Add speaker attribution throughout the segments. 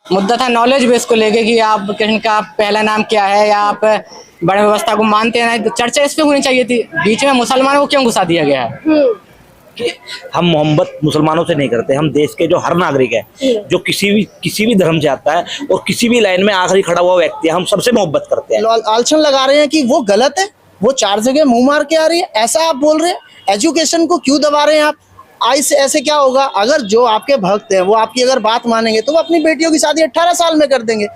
Speaker 1: मुद्दा था knowledge base को लेके कि आप किसी का पहला नाम क्या है या आप बड़े व्यवस्था को मानते हैं, तो चर्चा इस पे होनी चाहिए थी। बीच में मुसलमानों को क्यों घुसा दिया गया है?
Speaker 2: कि हम मोहब्बत मुसलमानों से नहीं करते, हम देश के जो हर नागरिक है, जो किसी भी धर्म से आता है और किसी भी लाइन में आखिरी खड़ा हुआ व्यक्ति है, हम सबसे मोहब्बत करते हैं।
Speaker 3: आलोचना लगा रहे हैं कि वो गलत है, वो 4 जगह मुंह मार के आ रही है, ऐसा आप बोल रहे हैं। एजुकेशन को क्यों दबा रहे हैं आप? ऐसे क्या होगा? अगर जो आपके भक्त हैं वो आपकी अगर बात मानेंगे तो वो अपनी बेटियों की शादी 18 साल में कर देंगे,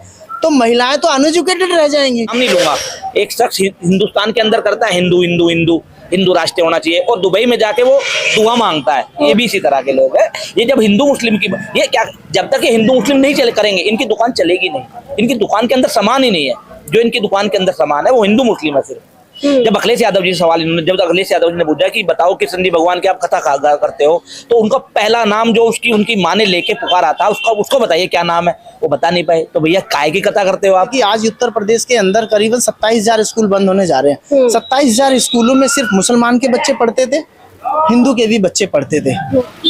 Speaker 3: तो महिलाएं तो अनएजुकेटेड रह जाएंगी।
Speaker 2: हम नहीं लूंगा। एक शख्स हिंदुस्तान के अंदर करता है हिंदू हिंदू हिंदू हिंदू राष्ट्र होना चाहिए, और दुबई में जाके वो दुआ मांगता है। ये भी इसी तरह के लोग हैं। ये जब हिंदू मुस्लिम की ये क्या, जब तक ये हिंदू मुस्लिम नहीं करेंगे, इनकी दुकान चलेगी नहीं। इनकी दुकान के अंदर सामान ही नहीं है। जो इनकी दुकान के अंदर सामान है वो हिंदू मुस्लिम है सिर्फ। जब अखिलेश यादव जी सवाल जब अखिलेश यादव जी ने पूछा कि बताओ कृष्ण जी भगवान की आप कथा करते हो, तो उनका पहला नाम जो उनकी माँ ने लेके पुकारा था, उसको बताइए क्या नाम है, वो बता नहीं पाए। तो भैया काय की कथा करते हो आप?
Speaker 3: कि आज उत्तर प्रदेश के अंदर करीबन 27,000 स्कूल बंद होने जा रहे हैं। 27,000 स्कूलों में सिर्फ मुसलमान के बच्चे पढ़ते थे, हिंदू के भी बच्चे पढ़ते थे।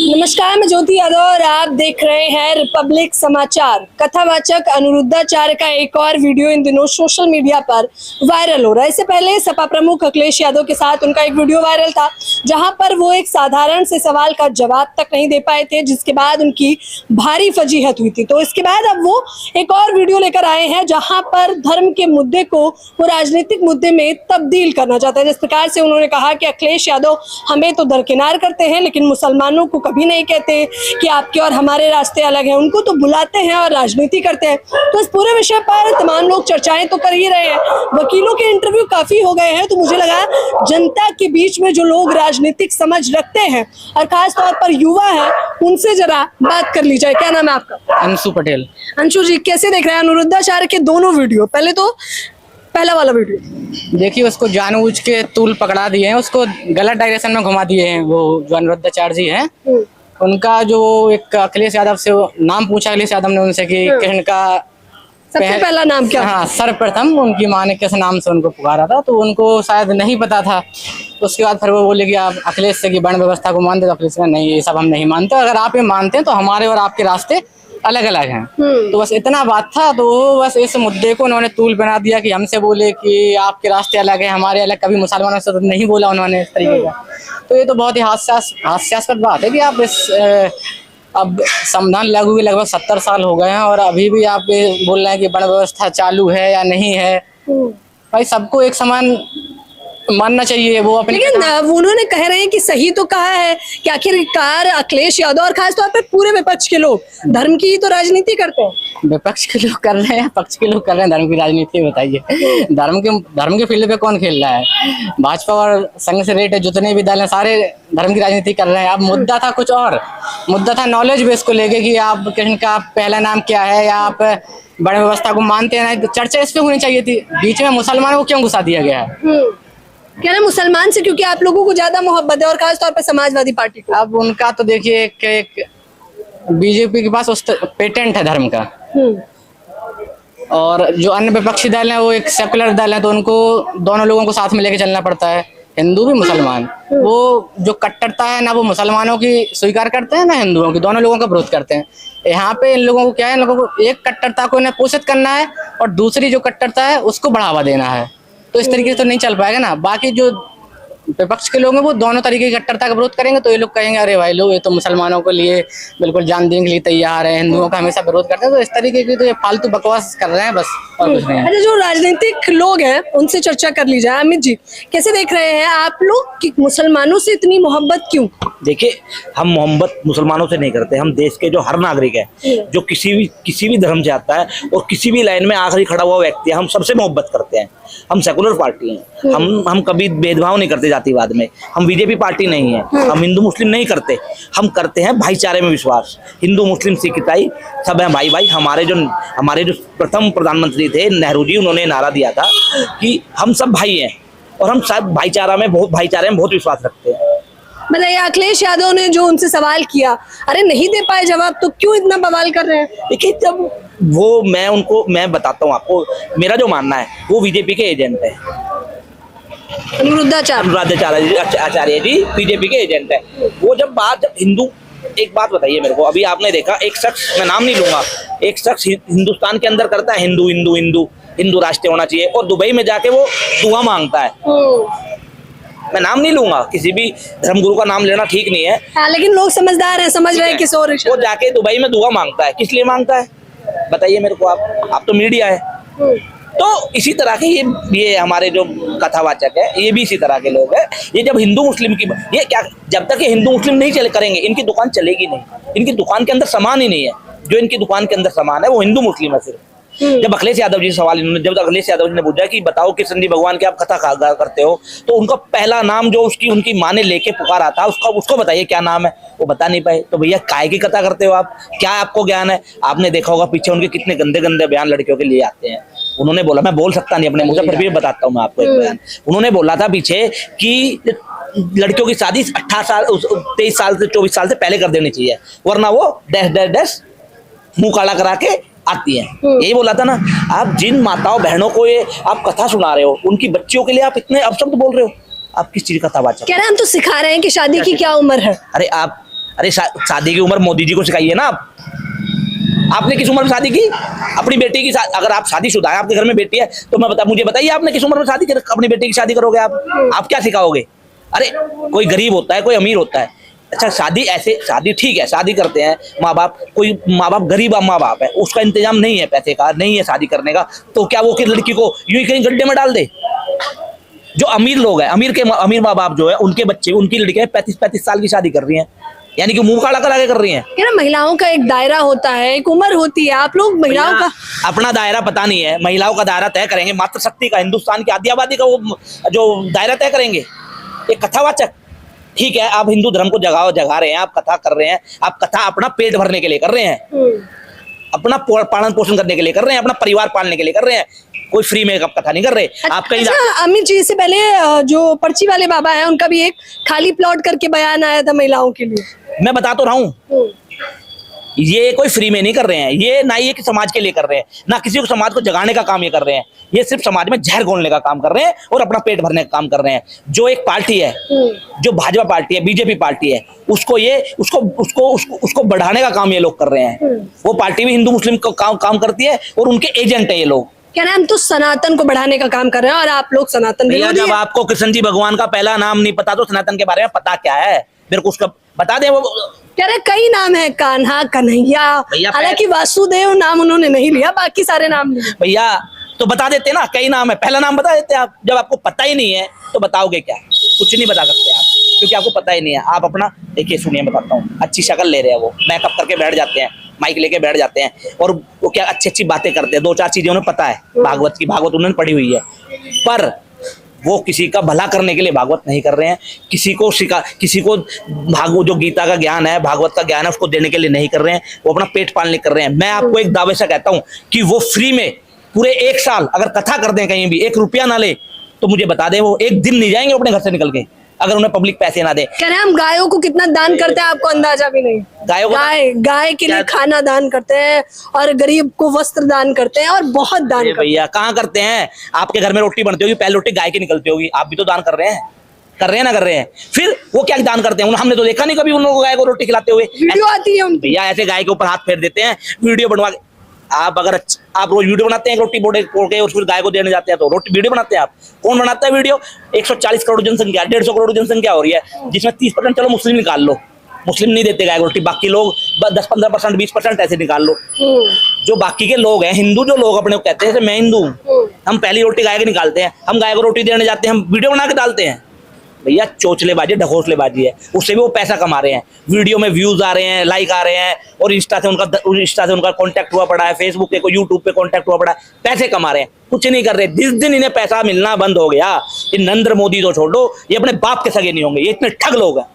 Speaker 4: नमस्कार, मैं ज्योति यादव और आप देख रहे हैं रिपब्लिक समाचार। कथावाचक अनिरुद्धाचार्य का एक और वीडियो इन दिनों सोशल मीडिया पर वायरल हो रहा है। इससे पहले सपा प्रमुख अखिलेश यादव के साथ उनका एक वीडियो वायरल था, जहां पर वो एक साधारण से सवाल का जवाब तक नहीं दे पाए थे, जिसके बाद उनकी भारी फजीहत हुई थी। तो इसके बाद अब वो एक और वीडियो लेकर आए हैं, जहां पर धर्म के मुद्दे को वो राजनीतिक मुद्दे में तब्दील करना चाहते हैं। जिस प्रकार से उन्होंने कहा कि अखिलेश यादव हमें तो दरकिनार करते हैं, लेकिन मुसलमानों को कभी नहीं कहते कि आपके और हमारे रास्ते अलग हैं। उनको तो बुलाते हैं और राजनीति करते हैं। तो इस पूरे विषय पर तमाम लोग चर्चाएं तो कर ही रहे हैं। वकीलों के इंटरव्यू काफी हो गए हैं, तो मुझे लगा जनता के बीच में जो लोग राजनीतिक समझ रखते हैं और खास तौर पर युवा है, उनसे जरा बात कर ली जाए। क्या नाम है आपका?
Speaker 1: अंशु पटेल।
Speaker 4: अंशु जी, कैसे देख रहे हैं अनिरुद्धाचार्य के दोनों वीडियो? पहले तो पहला वाला वीडियो
Speaker 1: देखिए, उसको जानबूझ के तूल पकड़ा दिए हैं, उसको गलत डायरेक्शन में घुमा दिए हैं। वो जो अनिरुद्धाचार्य जी हैं, उनका जो एक अखिलेश यादव से नाम पूछा अखिलेश यादव ने उनसे कि किरण का
Speaker 4: सबसे पहला नाम क्या?
Speaker 1: हाँ, सर्वप्रथम उनकी माँ ने किस नाम से उनको पुकारा था, तो उनको शायद नहीं पता था। उसके बाद फिर वो बोले कि आप अखिलेश से कि वर्ण व्यवस्था को मानते, तो अखिलेश ने नहीं, ये सब हम नहीं मानते। अगर आप ये मानते हैं तो हमारे और आपके रास्ते अलग अलग हैं। तो बस इतना बात था। तो बस इस मुद्दे को उन्होंने तूल बना दिया कि हमसे बोले कि आपके रास्ते अलग हैं, हमारे अलग। कभी मुसलमानों से तो नहीं बोला उन्होंने इस तरीके का। तो ये तो बहुत ही हास्यास्पद बात है कि आप अब संविधान लागू हुए लगभग 70 साल हो गए हैं और अभी भी आप ये बोल रहे हैं कि वर्ण व्यवस्था चालू है या नहीं है। भाई, सबको एक समान मानना चाहिए। वो अपने,
Speaker 4: लेकिन उन्होंने कह रहे हैं कि सही तो कहा है कि आखिरकार अखिलेश यादव और खासतौर पे पूरे विपक्ष के लोग धर्म की तो राजनीति करते हैं।
Speaker 1: विपक्ष के लोग कर रहे हैं, पक्ष के लोग कर रहे हैं धर्म की राजनीति। बताइए, धर्म के फील्ड पे कौन खेल रहा है? भाजपा और संघ से रेट जितने भी दल हैं सारे धर्म की राजनीति कर रहे हैं। अब मुद्दा था कुछ और, मुद्दा था नॉलेज बेस को लेके कि आप किसी का पहला नाम क्या है या आप बड़े व्यवस्था को मानते हैं, तो चर्चा इस पे होनी चाहिए थी। बीच में मुसलमानों को क्यों घुसा दिया गया है?
Speaker 4: क्या ना, मुसलमान से क्योंकि आप लोगों को ज्यादा मोहब्बत है और खासतौर पर समाजवादी पार्टी को।
Speaker 1: अब उनका तो देखिए एक बीजेपी के पास उस पेटेंट है धर्म का, और जो अन्य विपक्षी दल है वो एक सेकुलर दल है, तो उनको दोनों लोगों को साथ में लेके चलना पड़ता है, हिंदू भी मुसलमान। वो जो कट्टरता है ना, वो मुसलमानों की स्वीकार करते हैं ना हिंदुओं की, दोनों लोगों का विरोध करते हैं। यहाँ पे इन लोगों को क्या है, इन लोगों को एक कट्टरता को इन्हें पोषित करना है और दूसरी जो कट्टरता है उसको बढ़ावा देना है। तो इस तरीके से तो नहीं चल पाएगा ना। बाकी जो विपक्ष के लोग हैं वो दोनों तरीके की कट्टरता का विरोध करेंगे, तो ये लोग कहेंगे अरे भाई लोग ये तो मुसलमानों के लिए बिल्कुल जान देने के लिए तैयार है, हिंदुओं का हमेशा विरोध करते हैं। तो इस तरीके की तो ये फालतू बकवास कर रहे हैं, बस और कुछ नहीं है।
Speaker 4: अच्छा, जो राजनीतिक लोग हैं उनसे चर्चा कर ली जाए। अमित जी, कैसे देख रहे हैं आप लोग कि मुसलमानों से इतनी मोहब्बत क्यों?
Speaker 2: देखिए, हम मोहब्बत मुसलमानों से नहीं करते, हम देश के जो हर नागरिक है, जो किसी भी धर्म से आता है और किसी भी लाइन में आखिरी खड़ा हुआ व्यक्ति है, हम सबसे मोहब्बत करते हैं। हम सेकुलर पार्टी हैं, हम कभी भेदभाव नहीं करते जातिवाद में। हम बीजेपी पार्टी नहीं है, हम हिंदू मुस्लिम नहीं करते, हम करते हैं भाईचारे में विश्वास। हिंदू मुस्लिम सिख ईसाई सब हैं भाई भाई। हमारे जो प्रथम प्रधानमंत्री थे नेहरू जी, उन्होंने नारा दिया था कि हम सब भाई हैं और हम सब भाईचारे में बहुत विश्वास रखते हैं।
Speaker 4: बताइए, अखिलेश यादव ने जो उनसे सवाल किया, अरे नहीं दे पाए जवाब, तो क्यों इतना बवाल कर रहे हैं?
Speaker 2: देखिए, जब मैं बताता हूँ आपको, मेरा जो मानना है वो बीजेपी के एजेंट है।
Speaker 4: अनिरुद्धाचार्य
Speaker 2: आचार्य जी बीजेपी के एजेंट है। वो जब हिंदू एक बात बताइए मेरे को, अभी आपने देखा एक शख्स, मैं नाम नहीं लूंगा, एक शख्स हिंदुस्तान के अंदर करता है हिंदू हिंदू हिंदू हिंदू राष्ट्र होना चाहिए, और दुबई में जाके वो दुआ मांगता है। मैं नाम नहीं लूंगा, किसी भी धर्मगुरु का नाम लेना ठीक नहीं है।
Speaker 4: हाँ, लेकिन लोग समझदार हैं, समझ रहे हैं किस और
Speaker 2: वो जाके दुबई में दुआ मांगता है, किस लिए मांगता है बताइए मेरे को आप तो मीडिया है। तो इसी तरह के ये हमारे जो कथावाचक है ये भी इसी तरह के लोग हैं। ये जब हिंदू मुस्लिम की ये क्या, जब तक ये हिंदू मुस्लिम नहीं चले करेंगे इनकी दुकान चलेगी नहीं, इनकी दुकान के अंदर सामान ही नहीं है, जो इनकी दुकान के अंदर सामान है वो हिंदू मुस्लिम है सिर्फ। जब अखिलेश यादव जी से सवाल इन्होंने, जब अखिलेश यादव जी ने पूछा कि बताओ कृष्ण जी भगवान की आप कथा करते हो, तो उनका पहला नाम जो उनकी माँ ने लेके पुकारा था उसको बताइए क्या नाम है, वो बता नहीं पाए। तो भैया काय की कथा करते हो आप, क्या आपको ज्ञान है? आपने देखा होगा पीछे उनके कितने गंदे गंदे बयान लड़कियों के लिए आते हैं। उन्होंने बोला, मैं बोल सकता नहीं अपने मुंह से, फिर भी बताता हूँ मैं आपको एक बयान। उन्होंने बोला था पीछे कि लड़कियों की शादी 18 साल 23 साल से 24 साल से पहले कर देनी चाहिए, वरना वो डैश डैश डैश मुंह काला करा के आती है। यही बोला था ना। आप जिन माताओं बहनों को ये आप कथा सुना रहे हो, उनकी बच्चियों के लिए आप इतने अपशब्द बोल रहे हो, आप किस चीज का कथावाचक?
Speaker 4: कह रहे हैं हम तो सिखा रहे हैं कि शादी की क्या उम्र है।
Speaker 2: अरे शादी की उम्र मोदी जी को सिखाइए ना आप। आपने किस उम्र में शादी की? अपनी बेटी की अगर आप शादीशुदा है, आपके घर में बेटी है, तो मुझे बताइए आपने किस उम्र में शादी कर अपनी बेटी की शादी करोगे आप क्या सिखाओगे? अरे कोई गरीब होता है, कोई अमीर होता है। अच्छा शादी ठीक है, शादी करते हैं माँ बाप, कोई माँ बाप गरीब माँ बाप है, उसका इंतजाम नहीं है, पैसे का नहीं है शादी करने का, तो क्या वो किस लड़की को यूं ही कहीं गड्ढे में डाल दे? जो अमीर लोग हैं, अमीर माँ बाप जो है, उनके बच्चे, उनकी लड़कियां 35-35 साल की शादी कर रही हैं, यानी कि मुंह काला करा के कर रही हैं।
Speaker 4: क्या महिलाओं का एक दायरा होता है, एक उम्र होती है, आप लोग महिलाओं का
Speaker 2: अपना दायरा पता नहीं है। महिलाओं का दायरा तय करेंगे मातृशक्ति का, हिंदुस्तान की आदि आबादी का वो जो दायरा तय करेंगे। एक कथावाचक, ठीक है आप हिंदू धर्म को जगा रहे हैं, आप कथा कर रहे हैं, आप कथा अपना पेट भरने के लिए कर रहे हैं, अपना पालन पोषण करने के लिए कर रहे हैं, अपना परिवार पालने के लिए कर रहे हैं, कोई फ्री में कथा नहीं कर रहे। आप कहीं
Speaker 4: अमित जी से पहले जो पर्ची वाले बाबा हैं उनका भी एक खाली प्लॉट करके बयान आया था महिलाओं के लिए।
Speaker 2: मैं बता तो रहा हूँ, ये कोई फ्री में नहीं कर रहे हैं, ये ना ये कि समाज के लिए कर रहे हैं, ना किसी को समाज को जगाने का काम ये कर रहे हैं, ये सिर्फ समाज में जहर घोलने का काम कर रहे हैं और अपना पेट भरने का काम कर रहे हैं। जो एक पार्टी है, जो भाजपा पार्टी है, बीजेपी पार्टी है, उसको बढ़ाने का काम ये लोग कर रहे हैं। वो पार्टी भी हिंदू मुस्लिम को काम करती है और उनके एजेंट है ये लोग।
Speaker 4: क्या नाम, तो सनातन को बढ़ाने का काम कर रहे हैं और आप लोग सनातन विरोधी।
Speaker 2: जब आपको कृष्ण जी भगवान का पहला नाम नहीं पता तो सनातन के बारे में पता क्या है? मेरे को उसका बता दें। वो
Speaker 4: कह रहे कई नाम है, कान्हा, कन्हैया, हालांकि वासुदेव नाम उन्होंने नहीं लिया, बाकी सारे नाम लिए।
Speaker 2: भैया तो बता देते ना, कई नाम है, पहला नाम बता देते आप। जब आपको पता ही नहीं है तो बताओगे क्या? कुछ नहीं बता सकते आप, क्योंकि आपको पता ही नहीं है। आप अपना देखिए, सुनिए बताता हूँ। अच्छी शक्ल ले रहे हैं, वो मेकअप करके बैठ जाते हैं, माइक लेके बैठ जाते हैं, और वो क्या अच्छी बातें करते हैं, 2-4 चीजें उन्हें पता है, भागवत उन्होंने पढ़ी हुई है, पर वो किसी का भला करने के लिए भागवत नहीं कर रहे हैं। किसी को भागवत जो गीता का ज्ञान है, भागवत का ज्ञान है, उसको देने के लिए नहीं कर रहे हैं। वो अपना पेट पालने कर रहे हैं। मैं आपको एक दावे से कहता हूं कि वो फ्री में पूरे 1 साल अगर कथा कर दें, कहीं भी 1 रुपया ना ले, तो मुझे बता दें वो एक दिन नहीं जाएंगे अपने घर से निकल के, अगर उन्हें पब्लिक पैसे ना दे।
Speaker 4: कह रहे हम गायों को कितना दान करते हैं आपको अंदाजा भी नहीं। गाय के लिए खाना दान करते हैं और गरीब को वस्त्र दान करते हैं और बहुत दान करते हैं।
Speaker 2: भैया कहाँ करते हैं? आपके घर में रोटी बनती होगी, पहले रोटी गाय की निकलती होगी, आप भी तो दान कर रहे हैं, ना कर रहे हैं? फिर वो क्या दान करते हैं? हमने तो देखा नहीं कभी उन लोगों को गाय को रोटी खिलाते हुए।
Speaker 4: वीडियो आती है
Speaker 2: भैया, ऐसे गाय के ऊपर हाथ फेर देते हैं, वीडियो बनवा के। आप रोज वीडियो बनाते हैं रोटी पोड़ के और फिर गाय को देने जाते हैं, तो रोटी वीडियो बनाते हैं आप? कौन बनाता है वीडियो? 140 करोड़ जनसंख्या, 150 करोड़ जनसंख्या हो रही है, जिसमें 30% चलो मुस्लिम निकाल लो, मुस्लिम नहीं देते गाय को रोटी, बाकी लोग 10-15%, 20% ऐसे निकाल लो। जो बाकी के लोग हैं, हिंदू जो लोग अपने को कहते हैं, मैं हिंदू हूँ, हम पहली रोटी गाय की निकालते हैं, हम गाय को रोटी देने जाते हैं, हम वीडियो बना के डालते हैं। भैया चोचलेबाजी, ढकोसलेबाजी है, उससे भी वो पैसा कमा रहे हैं। वीडियो में व्यूज आ रहे हैं, लाइक आ रहे हैं, और इंस्टा से उनका कांटेक्ट हुआ पड़ा है, फेसबुक पे, यूट्यूब पे कांटेक्ट हुआ पड़ा है, पैसे कमा रहे हैं, कुछ नहीं कर रहे। जिस दिन इन्हें पैसा मिलना बंद हो गया, ये नरेंद्र मोदी तो छोड़ो, ये अपने बाप के सगे नहीं होंगे, ये इतने ठग लोग हैं।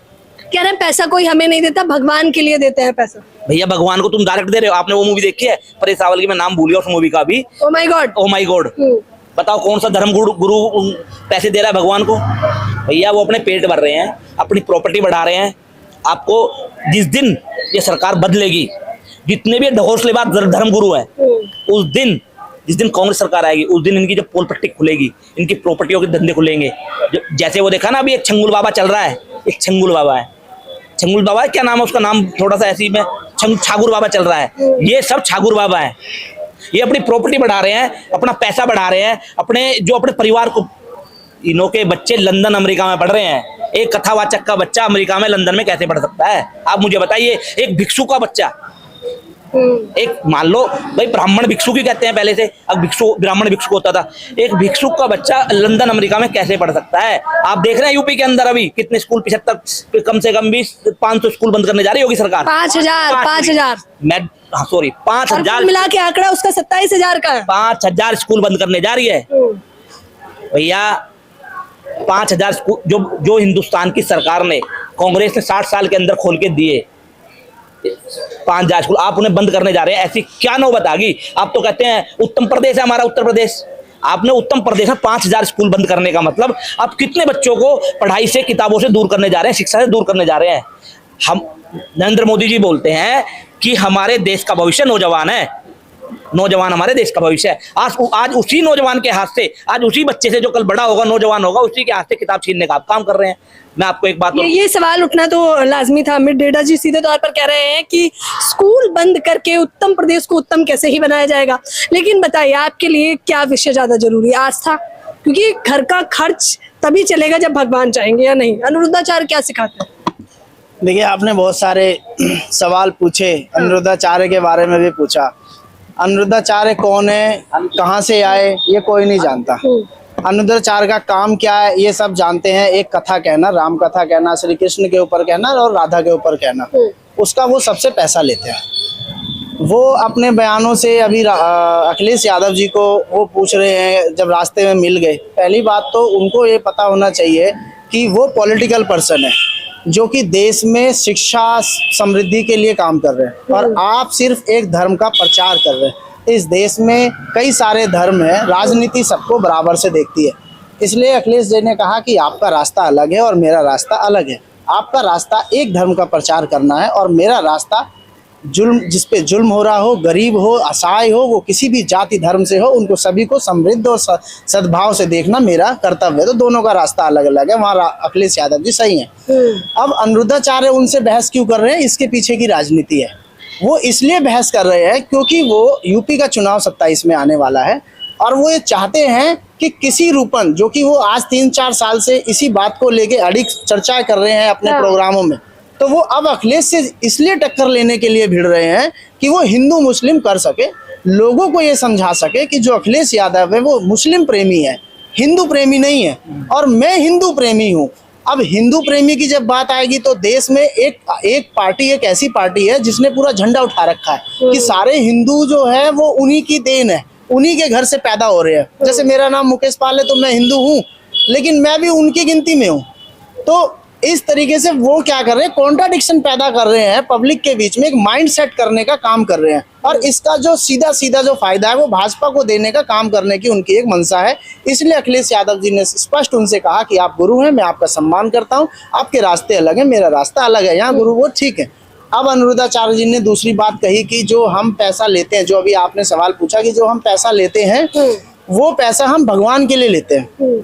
Speaker 4: कह रहे हैं पैसा कोई हमें नहीं देता, भगवान के लिए देते हैं पैसा।
Speaker 2: भैया भगवान को तुम डायरेक्ट दे रहे हो। आपने वो मूवी देखी है परेश रावल की? मैं नाम भूल गया उस मूवी का भी।
Speaker 4: Oh my God.
Speaker 2: बताओ कौन सा धर्म गुरु पैसे दे रहा है भगवान को? भैया वो अपने पेट भर रहे हैं, अपनी प्रॉपर्टी बढ़ा रहे हैं। आपको जिस दिन ये सरकार बदलेगी, जितने भी ढकोसलेबाज धर्म गुरु हैं, उस दिन जिस दिन कांग्रेस सरकार आएगी, उस दिन इनकी जो पोल पट्टी खुलेगी, इनकी प्रॉपर्टियों के धंधे खुलेंगे। जैसे वो देखा ना, अभी एक छंगुल बाबा चल रहा है, एक छंगुल बाबा है, छंगुल बाबा, क्या नाम है उसका, नाम थोड़ा सा ऐसी में छागुर बाबा चल रहा है। ये सब छागुर बाबा है। ये अपनी प्रॉपर्टी बढ़ा रहे हैं, अपना पैसा बढ़ा रहे हैं, अपने परिवार को। इनों के बच्चे लंदन अमेरिका में पढ़ रहे हैं। एक कथावाचक का बच्चा अमेरिका में लंदन में कैसे पढ़ सकता है? आप मुझे बताइए। एक भिक्षु का बच्चा, एक मान लो भाई ब्राह्मण भिक्षु की कहते हैं पहले से, अब भिक्षु ब्राह्मण भिक्षु होता था। एक भिक्षु का बच्चा लंदन अमेरिका में कैसे पढ़ सकता है? आप देख रहे हैं यूपी के अंदर अभी कितने स्कूल, 75 कम से कम 500 स्कूल बंद करने जा रही होगी सरकार।
Speaker 4: 5,000
Speaker 2: मैं सॉरी 5,000
Speaker 4: मिला के आंकड़ा उसका 27,000 का है।
Speaker 2: 5,000 स्कूल बंद करने जा रही है भैया। 5,000 स्कूल जो हिंदुस्तान की सरकार ने, कांग्रेस ने 60 साल के अंदर खोल के दिए, 5,000 स्कूल आप उन्हें बंद करने जा रहे हैं। ऐसी क्या नौबत आ गई? आप तो कहते हैं उत्तम प्रदेश है हमारा, उत्तर प्रदेश। आपने उत्तम प्रदेश में 5,000 स्कूल बंद करने का मतलब आप कितने बच्चों को पढ़ाई से, किताबों से दूर करने जा रहे हैं, शिक्षा से दूर करने जा रहे हैं। हम नरेंद्र मोदी जी बोलते हैं कि हमारे देश का भविष्य नौजवान है, नौजवान हमारे देश का भविष्य है। आज उसी नौजवान के हाथ से, आज उसी बच्चे से जो कल बड़ा होगा, नौजवान होगा, उसी के हाथ से किताब छीनने का आप काम कर रहे हैं। मैं आपको एक बात,
Speaker 4: ये सवाल उठना तो लाजमी था। अमित डेढ़ा जी सीधे तौर पर कह रहे हैं कि स्कूल बंद करके उत्तम प्रदेश को उत्तम कैसे ही बनाया जाएगा। लेकिन बताइए आपके लिए क्या विषय ज्यादा जरूरी है? आस्था, क्योंकि घर का खर्च तभी चलेगा जब भगवान चाहेंगे, या नहीं? अनिरुद्धाचार्य क्या सिखाते हैं?
Speaker 3: देखिए, आपने बहुत सारे सवाल पूछे, अनिरुद्धाचार्य के बारे में भी पूछा। अनिरुद्धाचार्य कौन है, कहाँ से आए, ये कोई नहीं जानता। अनिरुद्धाचार्य का काम क्या है ये सब जानते हैं। एक कथा कहना, राम कथा कहना, श्री कृष्ण के ऊपर कहना और राधा के ऊपर कहना, उसका वो सबसे पैसा लेते हैं। वो अपने बयानों से अभी अखिलेश यादव जी को वो पूछ रहे हैं, जब रास्ते में मिल गए। पहली बात तो उनको ये पता होना चाहिए कि वो पॉलिटिकल पर्सन है जो कि देश में शिक्षा समृद्धि के लिए काम कर रहे हैं, और आप सिर्फ एक धर्म का प्रचार कर रहे हैं। इस देश में कई सारे धर्म हैं, राजनीति सबको बराबर से देखती है। इसलिए अखिलेश जी ने कहा कि आपका रास्ता अलग है और मेरा रास्ता अलग है। आपका रास्ता एक धर्म का प्रचार करना है और मेरा रास्ता जुल्म, जिस पे जुल्म हो रहा हो, गरीब हो, असहाय हो, वो किसी भी जाति धर्म से हो, उनको सभी को समृद्ध और सद्भाव से देखना मेरा कर्तव्य है। तो दोनों का रास्ता अलग अलग है। वहाँ अखिलेश यादव जी सही हैं। अब अनिरुद्धाचार्य उनसे बहस क्यों कर रहे हैं? इसके पीछे की राजनीति है। वो इसलिए बहस कर रहे हैं क्योंकि वो यूपी का चुनाव 27 में आने वाला है, और वो ये चाहते हैं कि किसी रूपन, जो कि वो आज 3-4 साल से इसी बात को लेके अड़िग चर्चा कर रहे हैं अपने प्रोग्रामों में, तो वो अब अखिलेश से इसलिए टक्कर लेने के लिए भिड़ रहे हैं कि वो हिंदू मुस्लिम कर सके, लोगों को ये समझा सके कि जो अखिलेश यादव है वो मुस्लिम प्रेमी है, हिंदू प्रेमी नहीं है, और मैं हिंदू प्रेमी हूँ। अब हिंदू प्रेमी की जब बात आएगी तो देश में एक पार्टी, एक ऐसी पार्टी है जिसने पूरा झंडा उठा रखा है कि सारे हिंदू जो है वो उन्हीं की देन है, उन्हीं के घर से पैदा हो रहे हैं। जैसे मेरा नाम मुकेश पाल है तो मैं हिंदू हूँ, लेकिन मैं भी उनकी गिनती में हूँ। तो इस तरीके से वो क्या कर रहे हैं, कॉन्ट्राडिक्शन पैदा कर रहे हैं पब्लिक के बीच में, एक माइंड सेट करने का काम कर रहे हैं, और इसका जो सीधा सीधा जो फायदा है वो भाजपा को देने का काम करने की उनकी एक मंशा है। इसलिए अखिलेश यादव जी ने स्पष्ट उनसे कहा कि आप गुरु हैं, मैं आपका सम्मान करता हूं, आपके रास्ते अलग है, मेरा रास्ता अलग है, यहाँ गुरु वो ठीक है। अब अनिरुद्धाचार्य जी ने दूसरी बात कही कि जो हम पैसा लेते हैं, जो अभी आपने सवाल पूछा कि जो हम पैसा लेते हैं वो पैसा हम भगवान के लिए लेते हैं।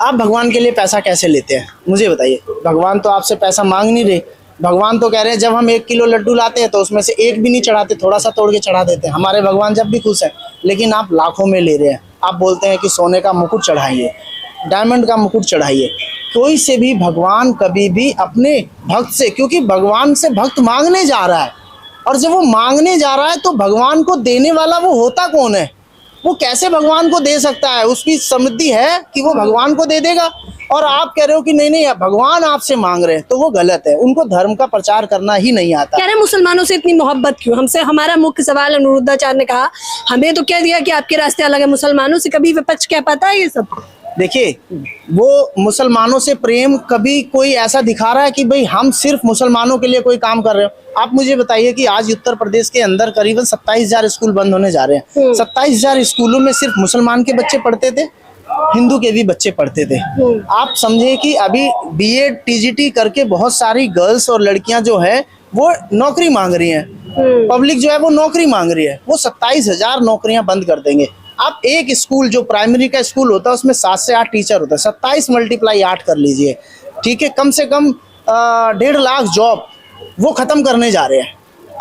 Speaker 3: आप भगवान के लिए पैसा कैसे लेते हैं मुझे बताइए? भगवान तो आपसे पैसा मांग नहीं रहे। भगवान तो कह रहे हैं जब हम 1 किलो लड्डू लाते हैं तो उसमें से एक भी नहीं चढ़ाते, थोड़ा सा तोड़ के चढ़ा देते हैं। हमारे भगवान जब भी खुश है, लेकिन आप लाखों में ले रहे हैं। आप बोलते हैं कि सोने का मुकुट चढ़ाइए, डायमंड का मुकुट चढ़ाइए। कोई से भी भगवान कभी भी अपने भक्त से, क्योंकि भगवान से भक्त मांगने जा रहा है, और जब वो मांगने जा रहा है तो भगवान को देने वाला वो होता कौन है? वो कैसे भगवान को दे सकता है? उसकी समृद्धि है कि वो भगवान को दे देगा, और आप कह रहे हो कि नहीं नहीं भगवान आपसे मांग रहे हैं, तो वो गलत है। उनको धर्म का प्रचार करना ही नहीं आता।
Speaker 4: कह रहे मुसलमानों से इतनी मोहब्बत क्यों? हमसे हमारा मुख्य सवाल अनिरुद्धाचार्य ने कहा, हमें तो कह दिया कि आपके रास्ते अलग है, मुसलमानों से कभी विपक्ष कह पाता है ये सब?
Speaker 3: देखिए, वो मुसलमानों से प्रेम कभी कोई ऐसा दिखा रहा है कि भाई हम सिर्फ मुसलमानों के लिए कोई काम कर रहे हो? आप मुझे बताइए कि आज उत्तर प्रदेश के अंदर करीबन 27,000 स्कूल बंद होने जा रहे हैं। 27,000 स्कूलों में सिर्फ मुसलमान के बच्चे पढ़ते थे, हिंदू के भी बच्चे पढ़ते थे। आप समझे कि अभी BEd TGT करके बहुत सारी गर्ल्स और लड़कियां जो है वो नौकरी मांग रही हैं। पब्लिक जो है वो नौकरी मांग रही है। वो 27,000 नौकरियां बंद कर देंगे। आप एक स्कूल, जो प्राइमरी का स्कूल होता है उसमें 7 से 8 टीचर होता है, 27 × 8 कर लीजिए, ठीक है, कम से कम 1.5 लाख जॉब वो खत्म करने जा रहे हैं।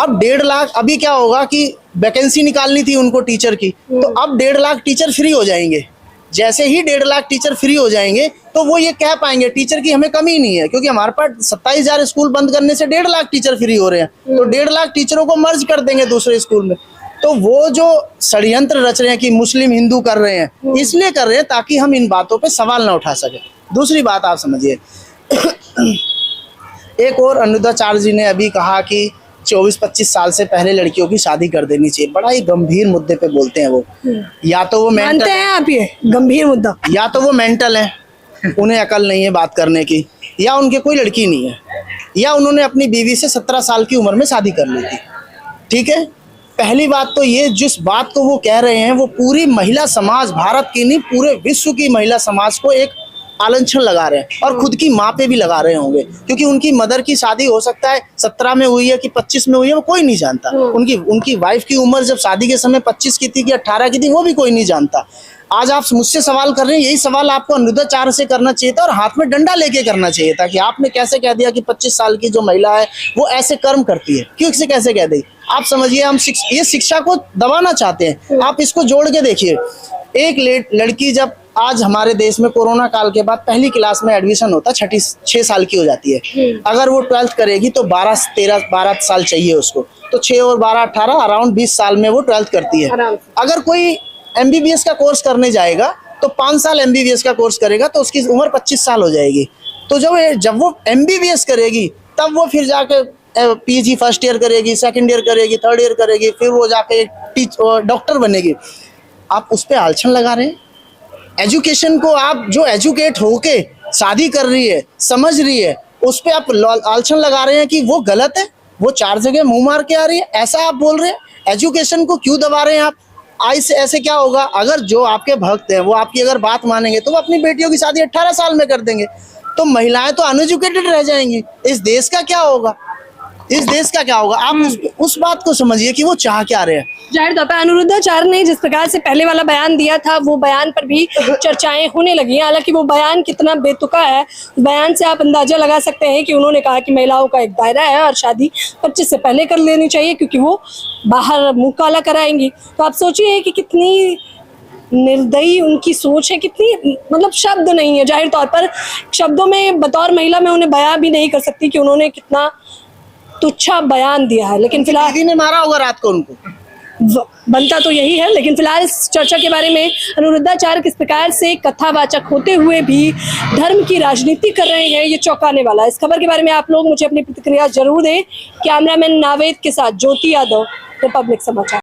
Speaker 3: अब 1.5 लाख, अभी क्या होगा कि वैकेंसी निकालनी थी उनको टीचर की, तो अब 1.5 लाख टीचर फ्री हो जाएंगे। जैसे ही 1.5 लाख टीचर फ्री हो जाएंगे तो वो ये कह पाएंगे टीचर की हमें कमी नहीं है, क्योंकि हमारे पास 27,000 स्कूल बंद करने से 1.5 लाख टीचर फ्री हो रहे हैं, तो 1.5 लाख टीचरों को मर्ज कर देंगे दूसरे स्कूल में। तो वो जो षड्यंत्र रच रहे हैं कि मुस्लिम हिंदू कर रहे हैं, इसलिए कर रहे हैं ताकि हम इन बातों पे सवाल ना उठा सके। दूसरी बात आप समझिए, एक और अनुरुद्धाचार्य जी ने अभी कहा कि 24-25 साल से पहले लड़कियों की शादी कर देनी चाहिए। बड़ा ही गंभीर मुद्दे पे बोलते हैं वो। या तो वो
Speaker 4: मानते हैं आप ये गंभीर मुद्दा?
Speaker 3: या तो वो मेंटल है, उन्हें अकल नहीं है बात करने की, या उनके कोई लड़की नहीं है, या उन्होंने अपनी बीवी से 17 साल की उम्र में शादी कर ली थी। ठीक है, पहली बात तो ये, जिस बात को वो कह रहे हैं वो पूरी महिला समाज, भारत की नहीं पूरे विश्व की महिला समाज को एक आलंछन लगा रहे हैं, और खुद की माँ पे भी लगा रहे होंगे, क्योंकि उनकी मदर की शादी हो सकता है 17 में हुई है कि 25 में हुई है, वो कोई नहीं जानता। उनकी वाइफ की उम्र जब शादी के समय 25 की थी कि 18 की थी, वो भी कोई नहीं जानता। आज आप मुझसे सवाल कर रहे हैं, यही सवाल आपको अनुरुद्धाचार्य से करना चाहिए था, और हाथ में डंडा लेके करना चाहिए था कि आपने कैसे कह दिया कि 25 साल की जो महिला है वो ऐसे कर्म करती है, क्यों इसे कैसे कह दी? आप समझिए, हम ये शिक्षा को दबाना चाहते हैं। आप इसको जोड़ के देखिए, एक लड़की जब आज हमारे देश में कोरोना काल के बाद पहली क्लास में एडमिशन होता है, 6 साल की हो जाती है। अगर वो 12th करेगी तो 12 साल चाहिए उसको, तो 6 और 12 18 अराउंड 20 साल में वो 12th करती है। अगर कोई MBBS का कोर्स करने जाएगा तो 5 साल MBBS का कोर्स करेगा तो उसकी उम्र 25 साल हो जाएगी। तो जब वो MBBS करेगी तब वो फिर जाके PG फर्स्ट ईयर करेगी, सेकंड ईयर करेगी, थर्ड ईयर करेगी, फिर वो जाके डॉक्टर बनेगी। आप उस पर आलछन लगा रहे हैं। एजुकेशन को आप जो एजुकेट होके शादी कर रही है, समझ रही है, उस पर आप आलछन लगा रहे हैं कि वो गलत है, वो 4 जगह मुंह मार के आ रही है, ऐसा आप बोल रहे हैं। एजुकेशन को क्यों दबा रहे हैं आप? ऐसे क्या होगा, अगर जो आपके भक्त हैं वो आपकी अगर बात मानेंगे तो वो अपनी बेटियों की शादी 18 साल में कर देंगे, तो महिलाएं तो अनएजुकेटेड रह जाएंगी। इस देश का क्या होगा? इस देश का क्या होगा? आप उस बात को समझिए कि वो चाह क्या रहे हैं।
Speaker 4: जाहिर तौर पर अनुरुद्धाचार्य ने जिस प्रकार से पहले वाला बयान दिया था, वो बयान पर भी चर्चाएं होने लगी हैं। हालांकि वो बयान कितना बेतुका है, बयान से आप अंदाजा लगा सकते हैं कि उन्होंने कहा कि महिलाओं का एक दायरा है और शादी 25 से पहले कर लेनी चाहिए, क्योंकि वो बाहर मुंह काला कराएंगी। तो आप सोचिए कि कितनी निर्दयी उनकी सोच है, कितनी मतलब शब्द नहीं है। जाहिर तौर पर शब्दों में बतौर महिला मैं उन्हें बयान भी नहीं कर सकती कि उन्होंने कितना तुच्छा बयान दिया है। लेकिन फिलहाल
Speaker 3: दीदी ने मारा होगा रात को उनको,
Speaker 4: बनता तो यही है। लेकिन फिलहाल इस चर्चा के बारे में अनुरुद्धाचार्य किस प्रकार से कथावाचक होते हुए भी धर्म की राजनीति कर रहे हैं, ये चौंकाने वाला है। इस खबर के बारे में आप लोग मुझे अपनी प्रतिक्रिया जरूर दें। कैमरामैन नावेद के साथ ज्योति यादव, रिपब्लिक समाचार।